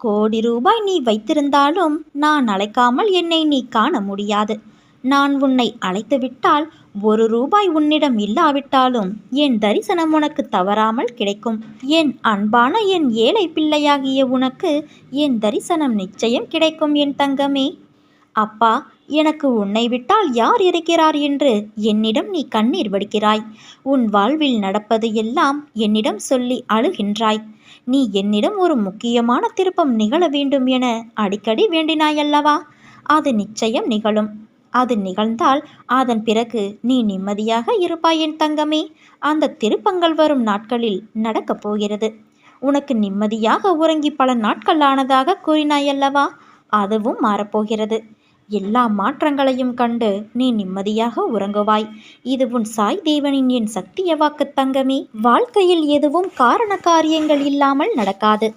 கோடி ரூபாய் நீ வைத்திருந்தாலும் நான் அழைக்காமல் என்னை நீ காண முடியாது. நான் உன்னை அழைத்துவிட்டால் 1 ரூபாய் உன்னிடம் இல்லாவிட்டாலும் என் தரிசனம் உனக்கு தவறாமல் கிடைக்கும். என் அன்பான என் ஏழை பிள்ளையாகிய உனக்கு என் தரிசனம் நிச்சயம் கிடைக்கும் என் தங்கமே. அப்பா, எனக்கு உன்னை விட்டால் யார் இருக்கிறார் என்று என்னிடம் நீ கண்ணீர் வடிக்கிறாய். உன் வாழ்வில் நடப்பது எல்லாம் என்னிடம் சொல்லி அழுகின்றாய். நீ என்னிடம் ஒரு முக்கியமான திருப்பம் நிகழ வேண்டும் என அடிக்கடி வேண்டினாயல்லவா? அது நிச்சயம் நிகழும். அது நிகழ்ந்தால் அதன் பிறகு நீ நிம்மதியாக இருப்பாய் என் தங்கமே. அந்த திருப்பங்கள் வரும் நாட்களில் நடக்கப் போகிறது. உனக்கு நிம்மதியாக உறங்கி பல நாட்கள் ஆனதாக கூறினாயல்லவா? அதுவும் மாறப்போகிறது. எல்லா மாற்றங்களையும் கண்டு நீ நிம்மதியாக உறங்குவாய். இது உன் சாய் தேவனின் என் சத்திய வாக்கு தங்கமே. வாழ்க்கையில் எதுவும் காரண காரியங்கள் இல்லாமல் நடக்காது.